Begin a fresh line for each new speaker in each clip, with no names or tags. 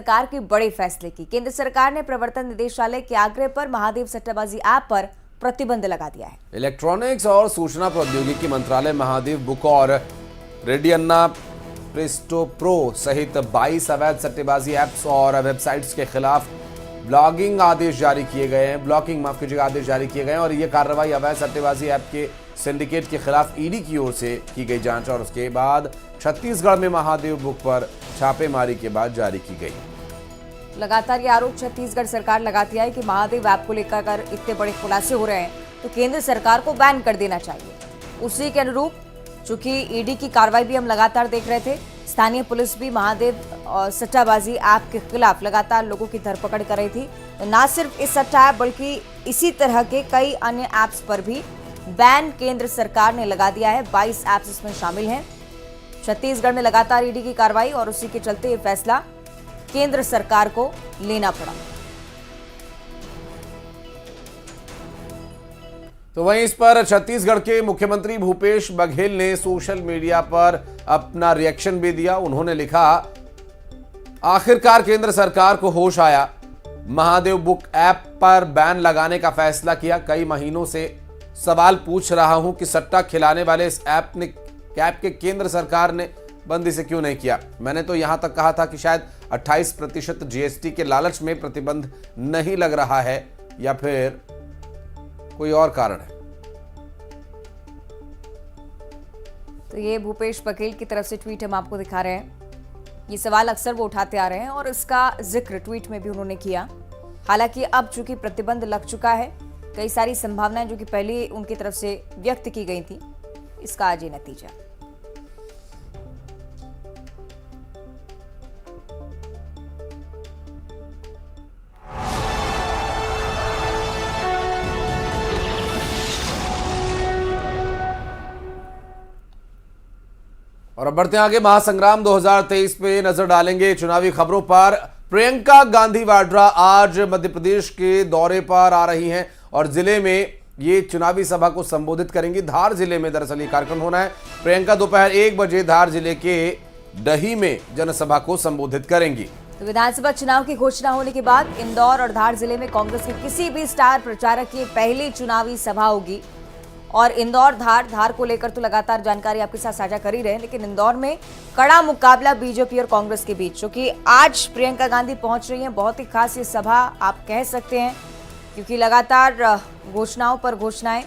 सरकार की बड़े फैसले की। केंद्र सरकार ने प्रवर्तन निदेशालय के आग्रह पर महादेव सट्टाबाजी ऐप पर प्रतिबंध लगा दिया है।
इलेक्ट्रॉनिक्स और सूचना प्रौद्योगिकी मंत्रालय महादेव बुक और रेडियन्ना प्रेस्टो प्रो सहित 22 अवैध सट्टेबाजी ऐप्स और वेबसाइट्स के खिलाफ ब्लॉकिंग आदेश जारी किए गए हैं और ये कार्रवाई अवैध सट्टेबाजी ऐप के सिंडिकेट के खिलाफ ईडी की ओर से की गई जांच और उसके बाद छत्तीसगढ़ में महादेव बुक पर छापेमारी के बाद जारी की गई।
लगातार ये आरोप छत्तीसगढ़ सरकार लगाती है कि महादेव ऐप को लेकर इतने बड़े खुलासे हो रहे हैं तो केंद्र सरकार को बैन कर देना चाहिए। उसी के अनुरूप चूंकि ईडी की कार्रवाई भी हम लगातार देख रहे थे, स्थानीय पुलिस भी महादेव सट्टाबाजी ऐप के खिलाफ लगातार लोगों की धरपकड़ कर रही थी। तो न सिर्फ इस सट्टा ऐप बल्कि इसी तरह के कई अन्य ऐप्स पर भी बैन केंद्र सरकार ने लगा दिया है। 22 ऐप्स इसमें शामिल हैं। छत्तीसगढ़ में लगातार ईडी की कार्रवाई और उसी के चलते ये फैसला केंद्र सरकार को लेना पड़ा।
तो वहीं इस पर छत्तीसगढ़ के मुख्यमंत्री भूपेश बघेल ने सोशल मीडिया पर अपना रिएक्शन भी दिया। उन्होंने लिखा, आखिरकार केंद्र सरकार को होश आया, महादेव बुक ऐप पर बैन लगाने का फैसला किया। कई महीनों से सवाल पूछ रहा हूं कि सट्टा खिलाने वाले इस ऐप के केंद्र सरकार ने बंद इसे क्यों नहीं किया। मैंने तो यहां तक कहा था कि शायद 28% जीएसटी के लालच में प्रतिबंध नहीं लग रहा है या फिर कोई और कारण है।
तो ये भूपेश बघेल की तरफ से ट्वीट हम आपको दिखा रहे हैं। ये सवाल अक्सर वो उठाते आ रहे हैं और इसका जिक्र ट्वीट में भी उन्होंने किया। हालांकि अब चूंकि प्रतिबंध लग चुका है, कई सारी संभावनाएं जो कि पहले उनकी तरफ से व्यक्त की गई थी, इसका आज ये नतीजा।
और अब बढ़ते हैं आगे। महासंग्राम 2023 पे नजर डालेंगे चुनावी खबरों पर। प्रियंका गांधी वाड्रा आज मध्य प्रदेश के दौरे पर आ रही हैं और जिले में ये चुनावी सभा को संबोधित करेंगी। धार जिले में दरअसल ये कार्यक्रम होना है। प्रियंका दोपहर 1 बजे धार जिले के डही में जनसभा को संबोधित करेंगी।
तो विधानसभा चुनाव की घोषणा होने के बाद इंदौर और धार जिले में कांग्रेस के किसी भी स्टार प्रचारक की पहली चुनावी सभा होगी। और इंदौर धार को लेकर तो लगातार जानकारी आपके साथ साझा कर ही रहे हैं, लेकिन इंदौर में कड़ा मुकाबला बीजेपी और कांग्रेस के बीच, क्योंकि आज प्रियंका गांधी पहुंच रही हैं। बहुत ही खास ये सभा आप कह सकते हैं, क्योंकि लगातार घोषणाओं पर घोषणाएं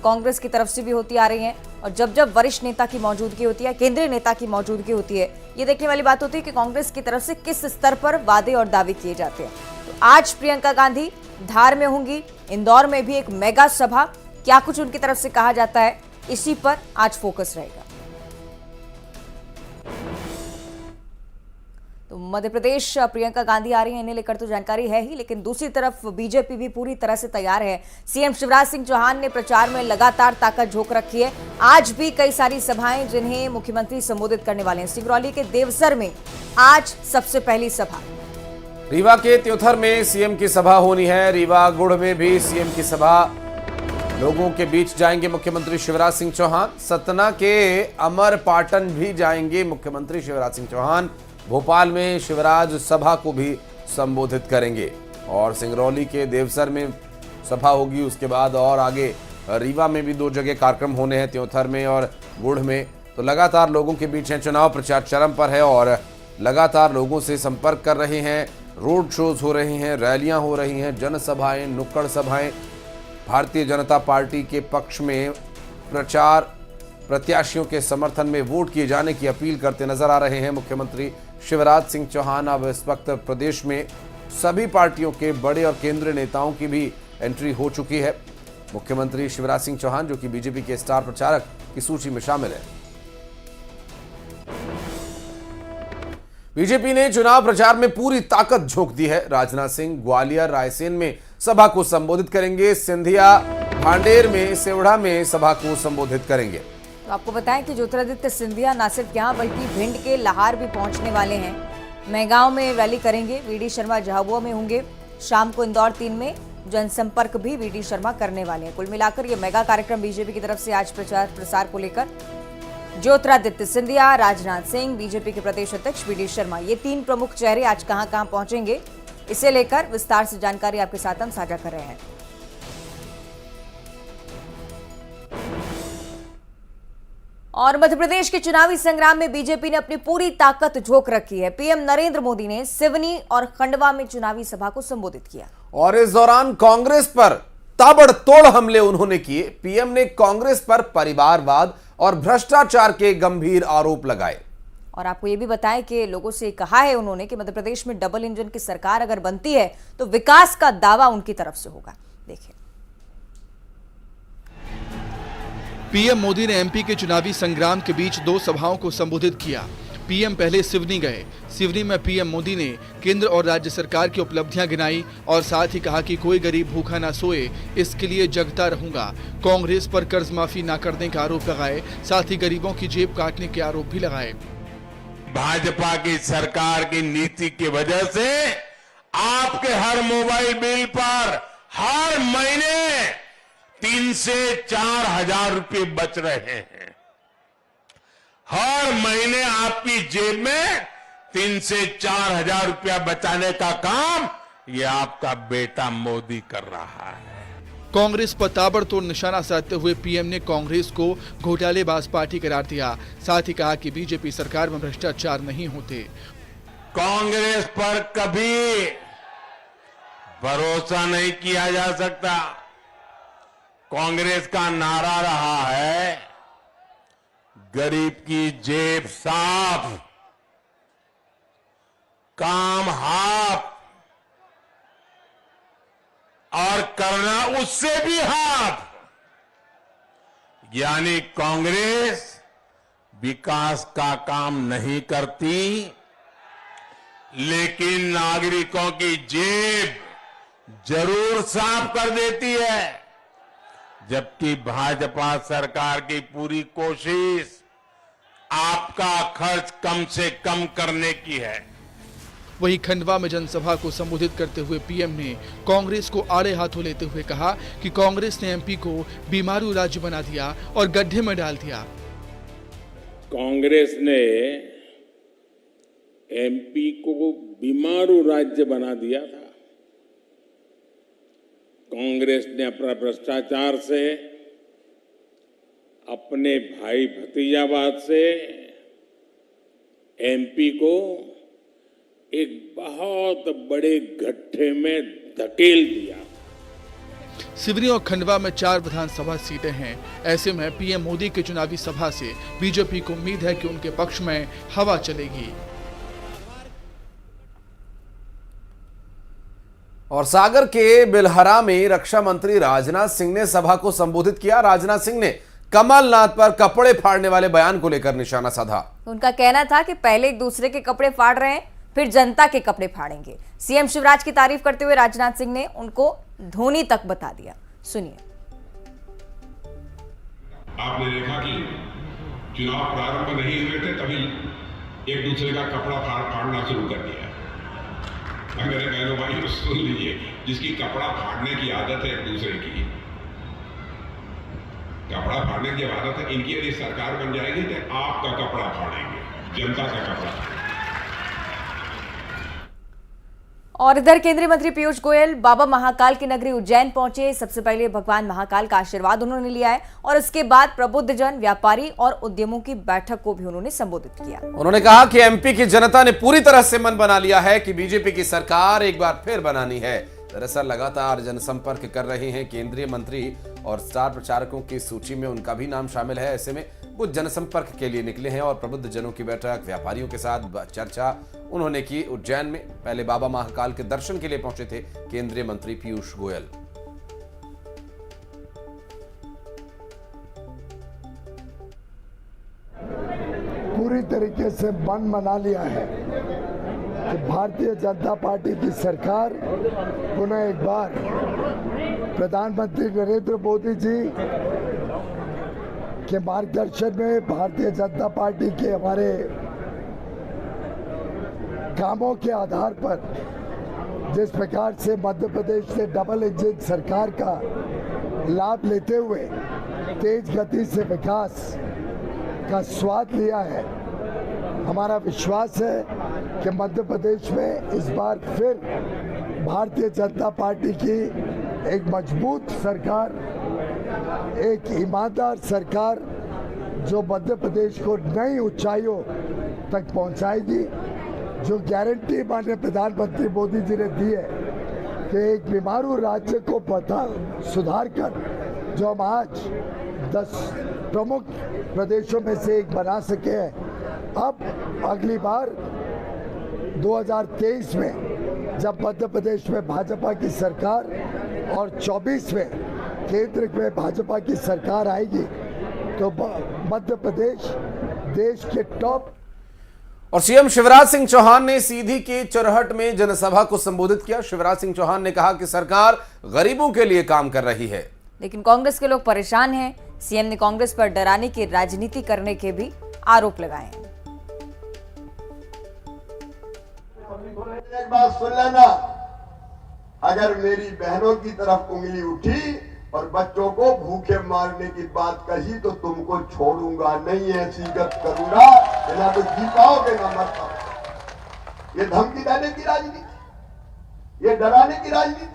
कांग्रेस की तरफ से भी होती आ रही हैं और जब वरिष्ठ नेता की मौजूदगी होती है, केंद्रीय नेता की मौजूदगी होती है, ये देखने वाली बात होती है कि कांग्रेस की तरफ से किस स्तर पर वादे और दावे किए जाते हैं। तो आज प्रियंका गांधी धार में होंगी। इंदौर में भी एक मेगा सभा, क्या कुछ उनकी तरफ से कहा जाता है, इसी पर आज फोकस रहेगा। तो मध्य प्रदेश प्रियंका गांधी आ रही हैं, इन्हें लेकर तो जानकारी है ही, लेकिन दूसरी तरफ बीजेपी भी पूरी तरह से तैयार है। सीएम शिवराज सिंह चौहान ने प्रचार में लगातार ताकत झोंक रखी है। आज भी कई सारी सभाएं जिन्हें मुख्यमंत्री संबोधित करने वाले हैं। सिंगरौली के देवसर में आज सबसे पहली सभा,
रीवा के त्योथर में सीएम की सभा होनी है। रीवा गुड़ में भी सीएम की सभा, लोगों के बीच जाएंगे मुख्यमंत्री शिवराज सिंह चौहान। सतना के अमरपाटन भी जाएंगे मुख्यमंत्री शिवराज सिंह चौहान। भोपाल में शिवराज सभा को भी संबोधित करेंगे और सिंगरौली के देवसर में सभा होगी। उसके बाद और आगे रीवा में भी 2 जगह कार्यक्रम होने हैं, त्योथर में और गुड़ में। तो लगातार लोगों के बीच हैं। चुनाव प्रचार चरम पर है और लगातार लोगों से संपर्क कर रहे हैं। रोड शोज हो रहे हैं, रैलियां हो रही हैं, जनसभाएं, नुक्कड़ सभाएं। भारतीय जनता पार्टी के पक्ष में प्रचार, प्रत्याशियों के समर्थन में वोट किए जाने की अपील करते नजर आ रहे हैं मुख्यमंत्री शिवराज सिंह चौहान। अब इस वक्त प्रदेश में सभी पार्टियों के बड़े और केंद्रीय नेताओं की भी एंट्री हो चुकी है। मुख्यमंत्री शिवराज सिंह चौहान, जो कि बीजेपी के स्टार प्रचारक की सूची में शामिल है। बीजेपी ने चुनाव प्रचार में पूरी ताकत झोंक दी है। राजनाथ सिंह ग्वालियर रायसेन में सभा को संबोधित करेंगे। सिंधिया भांडेर में, सेवढ़ा में सभा को संबोधित करेंगे।
तो आपको बताएं कि ज्योतिरादित्य सिंधिया न सिर्फ यहाँ बल्कि भिंड के लाहार भी पहुंचने वाले हैं। मैगांव में रैली करेंगे। वीडी शर्मा झाबुआ में होंगे। शाम को इंदौर 3 में जनसंपर्क भी वीडी शर्मा करने वाले हैं। कुल मिलाकर ये मेगा कार्यक्रम बीजेपी की तरफ से आज प्रचार प्रसार को लेकर ज्योतिरादित्य सिंधिया, राजनाथ सिंह, बीजेपी के प्रदेश अध्यक्ष वी डी शर्मा, ये 3 प्रमुख चेहरे आज कहां-कहां पहुंचेंगे, इसे लेकर विस्तार से जानकारी आपके साथ हम साझा कर रहे हैं। और मध्य प्रदेश के चुनावी संग्राम में बीजेपी ने अपनी पूरी ताकत झोंक रखी है। पीएम नरेंद्र मोदी ने सिवनी और खंडवा में चुनावी सभा को संबोधित किया
और इस दौरान कांग्रेस पर ताबड़तोड़ हमले उन्होंने किए। पीएम ने कांग्रेस पर परिवारवाद और भ्रष्टाचार के गंभीर आरोप लगाए।
और आपको यह भी बताएं कि लोगों से कहा है उन्होंने कि मध्य प्रदेश में डबल इंजन की सरकार अगर बनती है तो विकास का दावा उनकी तरफ से होगा। देखिए,
पीएम मोदी ने एमपी के चुनावी संग्राम के बीच 2 सभाओं को संबोधित किया। पीएम पहले सिवनी गए। सिवनी में पीएम मोदी ने केंद्र और राज्य सरकार की उपलब्धियां गिनाई और साथ ही कहा कि कोई गरीब भूखा ना सोए, इसके लिए जगता रहूंगा। कांग्रेस पर कर्ज माफी न करने का आरोप लगाए, साथ ही गरीबों की जेब काटने के आरोप भी लगाए।
भाजपा की सरकार की नीति की वजह से आपके हर मोबाइल बिल पर हर महीने 3 से 4 हजार रुपये बच रहे हैं। हर महीने आपकी जेब में 3 से 4 हजार रुपया बचाने का काम ये आपका बेटा मोदी कर रहा है।
कांग्रेस पर ताबड़तोड़ निशाना साधते हुए पीएम ने कांग्रेस को घोटालेबाज पार्टी करार दिया। साथ ही कहा कि बीजेपी सरकार में भ्रष्टाचार नहीं होते।
कांग्रेस पर कभी भरोसा नहीं किया जा सकता। कांग्रेस का नारा रहा है, गरीब की जेब साफ, काम हाफ और करना उससे भी हाफ। यानी कांग्रेस विकास का काम नहीं करती, लेकिन नागरिकों की जेब जरूर साफ कर देती है। जबकि भाजपा सरकार की पूरी कोशिश आपका खर्च कम से कम करने की है।
वहीं खंडवा में जनसभा को संबोधित करते हुए पीएम ने कांग्रेस को आड़े हाथों लेते हुए कहा कि कांग्रेस ने एमपी को बीमारू राज्य बना दिया और गड्ढे में डाल दिया।
कांग्रेस ने एमपी को बीमारू राज्य बना दिया था। कांग्रेस ने अपना भ्रष्टाचार से, अपने भाई भतीजावाद से एमपी को एक बहुत बड़े गड्ढे में धकेल दिया।
सिवनी और खंडवा में 4 विधानसभा सीटें हैं। ऐसे में पीएम मोदी के चुनावी सभा से बीजेपी को उम्मीद है कि उनके पक्ष में हवा चलेगी।
और सागर के बिलहरा में रक्षा मंत्री राजनाथ सिंह ने सभा को संबोधित किया। राजनाथ सिंह ने कमलनाथ पर कपड़े फाड़ने वाले बयान को लेकर निशाना साधा।
उनका कहना था कि पहले एक दूसरे के कपड़े फाड़ रहे हैं, फिर जनता के कपड़े फाड़ेंगे। सीएम शिवराज की तारीफ करते हुए राजनाथ सिंह ने उनको धोनी तक बता दिया। सुनिए।
आपने देखा कि चुनाव प्रारंभ नहीं हुए थे तभी एक दूसरे का कपड़ा फाड़ना शुरू कर दिया। मेरे बहनों भाई सुन लीजिए, जिसकी कपड़ा फाड़ने की आदत है एक दूसरे की, कपड़ा फाड़ने की आदत है, इनकी यदि सरकार बन जाएगी तो आपका कपड़ा फाड़ेंगे, जनता का कपड़ा।
और इधर केंद्रीय मंत्री पीयूष गोयल बाबा महाकाल की नगरी उज्जैन पहुंचे। सबसे पहले भगवान महाकाल का आशीर्वाद उन्होंने लिया है और उसके बाद प्रबुद्धजन, व्यापारी और उद्यमों की बैठक को भी उन्होंने संबोधित किया।
उन्होंने कहा कि एमपी की जनता ने पूरी तरह से मन बना लिया है कि बीजेपी की सरकार एक बार फिर बनानी है। दरअसल लगातार जनसंपर्क कर रहे हैं केंद्रीय मंत्री और स्टार प्रचारकों की सूची में उनका भी नाम शामिल है। ऐसे में वो जनसंपर्क के लिए निकले हैं और प्रबुद्ध जनों की बैठक, व्यापारियों के साथ चर्चा उन्होंने की। उज्जैन में पहले बाबा महाकाल के दर्शन के लिए पहुंचे थे केंद्रीय मंत्री पीयूष गोयल।
पूरी तरीके से मन बना लिया है कि भारतीय जनता पार्टी की सरकार पुनः एक बार प्रधानमंत्री नरेंद्र मोदी जी के मार्गदर्शन में भारतीय जनता पार्टी के हमारे कामों के आधार पर जिस प्रकार से मध्य प्रदेश से डबल इंजन सरकार का लाभ लेते हुए तेज गति से विकास का स्वाद लिया है। हमारा विश्वास है कि मध्य प्रदेश में इस बार फिर भारतीय जनता पार्टी की एक मजबूत सरकार, एक ईमानदार सरकार जो मध्य प्रदेश को नई ऊंचाइयों तक पहुंचाएगी। जो गारंटी माननीय प्रधानमंत्री मोदी जी ने दी है कि एक बीमारू राज्य को सुधार कर जो हम आज 10 प्रमुख प्रदेशों में से एक बना सके हैं, अब अगली बार 2023 में जब मध्य प्रदेश में भाजपा की सरकार और 24 में केंद्र में भाजपा की सरकार आएगी तो मध्य प्रदेश देश के टॉप।
और सीएम शिवराज सिंह चौहान ने सीधी के चरहट में जनसभा को संबोधित किया। शिवराज सिंह चौहान ने कहा कि सरकार गरीबों के लिए काम कर रही है,
लेकिन कांग्रेस के लोग परेशान हैं। सीएम ने कांग्रेस पर डराने की राजनीति करने के भी आरोप लगाए हैं।
एक बात सुन लेना, अगर मेरी बहनों की तरफ उंगली उठी और बच्चों को भूखे मारने की बात कही तो तुमको छोड़ूंगा नहीं, ऐसी गत करूंगा ना तो जी पाओगे ना मर पाओगे। ये धमकी देने की राजनीति, ये डराने की राजनीति,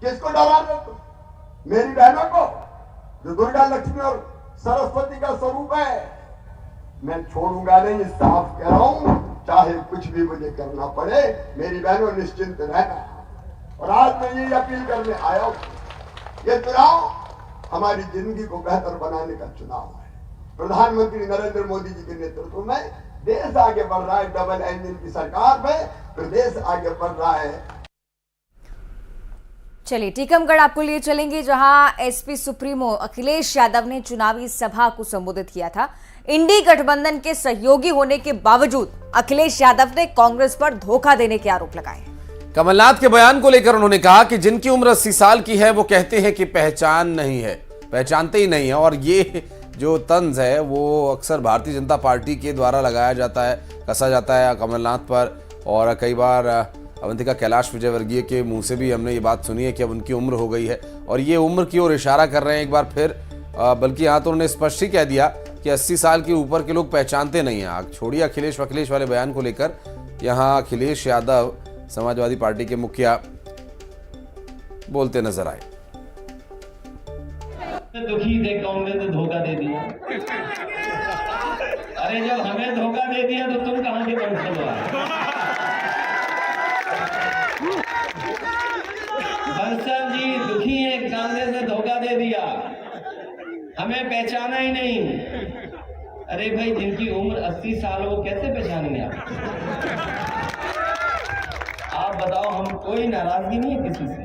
किसको डरा रहे हो? मेरी बहनों को जो दुर्गा लक्ष्मी और सरस्वती का स्वरूप है, मैं छोड़ूंगा नहीं, साफ कह रहा हूं, चाहे कुछ भी मुझे करना पड़े। मेरी बहनों निश्चिंत रहना। और आज मैं ये अपील करने आया हूं, ये चुनाव हमारी जिंदगी को बेहतर बनाने का चुनाव है। प्रधानमंत्री नरेंद्र मोदी जी के नेतृत्व में देश आगे बढ़ रहा है। डबल इंजन की सरकार में प्रदेश आगे बढ़ रहा है।
चलिए टीकमगढ़ आपको लिए चलेंगे, जहां एसपी सुप्रीमो अखिलेश यादव ने चुनावी सभा को संबोधित किया था। इंडी गठबंधन के सहयोगी होने के बावजूद अखिलेश यादव ने कांग्रेस पर धोखा देने के आरोप लगाए।
कमलनाथ के बयान को लेकर उन्होंने कहा कि जिनकी उम्र 80 साल की है वो कहते हैं कि पहचान नहीं है, पहचानते ही नहीं है। और ये जो तंज है वो अक्सर भारतीय जनता पार्टी के द्वारा लगाया जाता है, कसा जाता है कमलनाथ पर। और कई बार अवंतिका कैलाश विजयवर्गीय के मुंह से भी हमने ये बात सुनी है कि अब उनकी उम्र हो गई है और ये उम्र की ओर इशारा कर रहे हैं एक बार फिर। बल्कि यहाँ तो उन्होंने स्पष्ट ही कह दिया कि 80 साल के ऊपर के लोग पहचानते नहीं हैं। छोड़िए अखिलेश वाले बयान को लेकर, यहाँ अखिलेश यादव समाजवादी पार्टी के मुखिया बोलते नजर आए।
दुखी थे, कांग्रेस ने धोखा दे दिया। अरे जब हमें धोखा दे दिया तो तुम कहां के वंशज हो? बंसल जी दुखी है, कांग्रेस ने धोखा दे दिया, हमें पहचाना ही नहीं। अरे भाई जिनकी उम्र 80 साल हो कैसे पहचानेंगे आप बताओ। हम कोई नाराजगी नहीं है किसी से,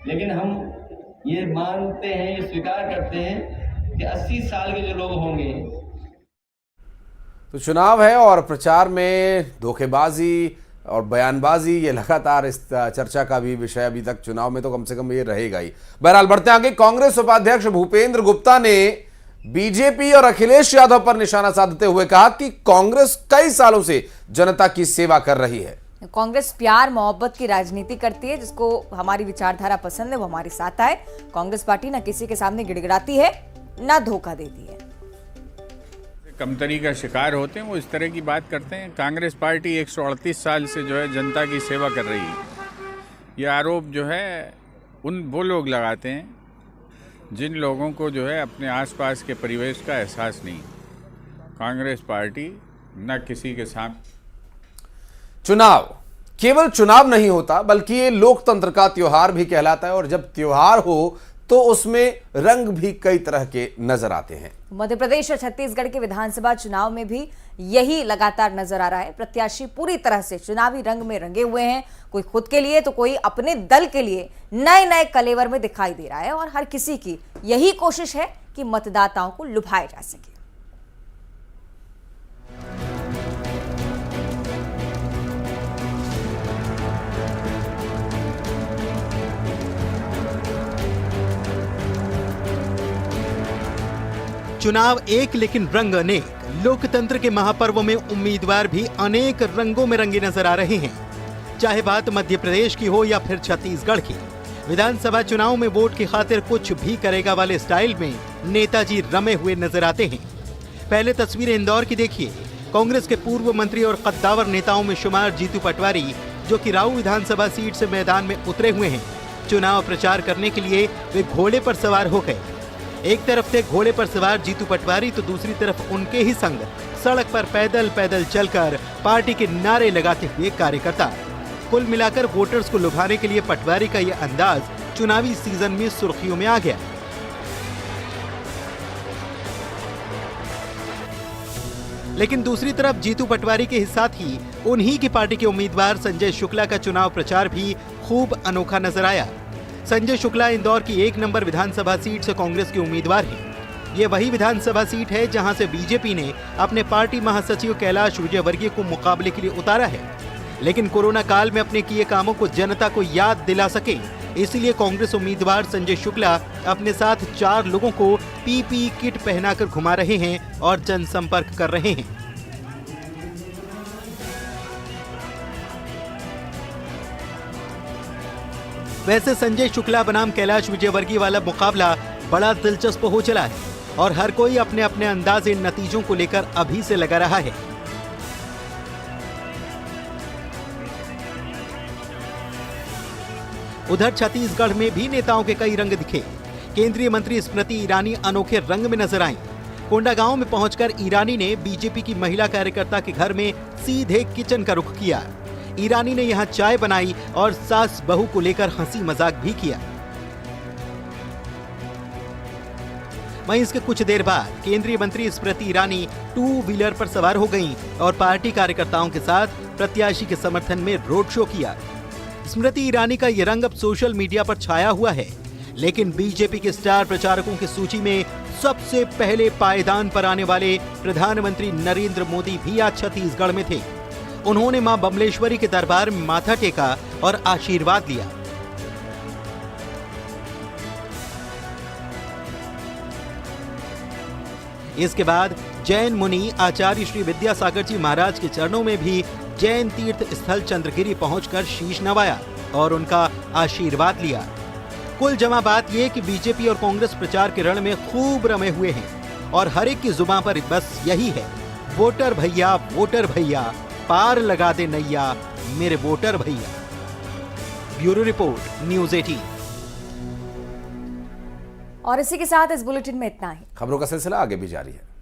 लेकिन हम ये मानते हैं, ये स्वीकार करते हैं कि 80 साल के जो लोग होंगे।
तो चुनाव है और प्रचार में धोखेबाजी और बयानबाजी ये लगातार इस चर्चा का भी विषय अभी तक चुनाव में तो कम से कम ये रहेगा ही। बहरहाल बढ़ते आगे, कांग्रेस उपाध्यक्ष भूपेंद्र गुप्ता ने बीजेपी और अखिलेश यादव पर निशाना साधते हुए कहा कि कांग्रेस कई सालों से जनता की सेवा कर रही है।
कांग्रेस प्यार मोहब्बत की राजनीति करती है, जिसको हमारी विचारधारा पसंद है वो हमारे साथ आए। कांग्रेस पार्टी ना किसी के सामने गिड़गिड़ाती है ना धोखा देती है।
कमतरी का शिकार होते हैं वो इस तरह की बात करते हैं। कांग्रेस पार्टी 138 साल से जो है जनता की सेवा कर रही है। ये आरोप जो है वो लोग लगाते हैं जिन लोगों को जो है अपने आसपास के परिवेश का एहसास नहीं। कांग्रेस पार्टी न किसी के साथ।
चुनाव केवल चुनाव नहीं होता बल्कि ये लोकतंत्र का त्योहार भी कहलाता है और जब त्योहार हो तो उसमें रंग भी कई तरह के नजर आते हैं।
मध्य प्रदेश और छत्तीसगढ़ के विधानसभा चुनाव में भी यही लगातार नजर आ रहा है। प्रत्याशी पूरी तरह से चुनावी रंग में रंगे हुए हैं, कोई खुद के लिए तो कोई अपने दल के लिए नए नए कलेवर में दिखाई दे रहा है और हर किसी की यही कोशिश है कि मतदाताओं को लुभाया जा सके।
चुनाव एक लेकिन रंग अनेक। लोकतंत्र के महापर्व में उम्मीदवार भी अनेक रंगों में रंगे नजर आ रहे हैं। चाहे बात मध्य प्रदेश की हो या फिर छत्तीसगढ़ की, विधानसभा चुनाव में वोट की खातिर कुछ भी करेगा वाले स्टाइल में नेताजी रमे हुए नजर आते हैं। पहले तस्वीरें इंदौर की देखिए। कांग्रेस के पूर्व मंत्री और कद्दावर नेताओं में शुमार जीतू पटवारी, जो कि राऊ विधानसभा सीट से मैदान में उतरे हुए हैं। चुनाव प्रचार करने के लिए वे घोड़े पर सवार हो गए। एक तरफ थे घोड़े पर सवार जीतू पटवारी, तो दूसरी तरफ उनके ही संग सड़क पर पैदल पैदल चलकर पार्टी के नारे लगाते हुए कार्यकर्ता। कुल मिलाकर वोटर्स को लुभाने के लिए पटवारी का यह अंदाज चुनावी सीजन में सुर्खियों में आ गया। लेकिन दूसरी तरफ जीतू पटवारी के साथ ही उन्हीं की पार्टी के उम्मीदवार संजय शुक्ला का चुनाव प्रचार भी खूब अनोखा नजर आया। संजय शुक्ला इंदौर की 1 नंबर विधानसभा सीट से कांग्रेस के उम्मीदवार हैं। ये वही विधानसभा सीट है जहां से बीजेपी ने अपने पार्टी महासचिव कैलाश विजयवर्गीय को मुकाबले के लिए उतारा है। लेकिन कोरोना काल में अपने किए कामों को जनता को याद दिला सके, इसलिए कांग्रेस उम्मीदवार संजय शुक्ला अपने साथ 4 लोगों को पीपीई किट पहनाकर घुमा रहे हैं और जनसंपर्क कर रहे हैं। वैसे संजय शुक्ला बनाम कैलाश विजयवर्गीय वाला मुकाबला बड़ा दिलचस्प हो चला है और हर कोई अपने अपने अंदाजे नतीजों को लेकर अभी से लगा रहा है। उधर छत्तीसगढ़ में भी नेताओं के कई रंग दिखे। केंद्रीय मंत्री स्मृति ईरानी अनोखे रंग में नजर आईं। कोंडागांव में पहुंचकर ईरानी ने बीजेपी की महिला कार्यकर्ता के घर में सीधे किचन का रुख किया। ईरानी ने यहां चाय बनाई और सास बहू को लेकर हंसी मजाक भी किया। वहीं इसके कुछ देर बाद केंद्रीय मंत्री स्मृति ईरानी 2 व्हीलर पर सवार हो गईं और पार्टी कार्यकर्ताओं के साथ प्रत्याशी के समर्थन में रोड शो किया। स्मृति ईरानी का ये रंग अब सोशल मीडिया पर छाया हुआ है, लेकिन बीजेपी के स्टार प्रचारकों की सूची में सबसे पहले पायदान पर आने वाले प्रधानमंत्री नरेंद्र मोदी भी आज छत्तीसगढ़ में थे। उन्होंने मां बमलेश्वरी के दरबार में माथा टेका और आशीर्वाद लिया। इसके बाद जैन मुनि आचार्य श्री विद्यासागर जी महाराज के चरणों में भी जैन तीर्थ स्थल चंद्रगिरी पहुंचकर शीश नवाया और उनका आशीर्वाद लिया। कुल जमा बात यह कि बीजेपी और कांग्रेस प्रचार के रण में खूब रमे हुए हैं और हर एक की जुबान पर बस यही है, वोटर भैया, पार लगा दे नैया मेरे वोटर भैया। Bureau report, news 18।
और इसी के साथ इस बुलेटिन में इतना ही।
खबरों का सिलसिला आगे भी जारी है।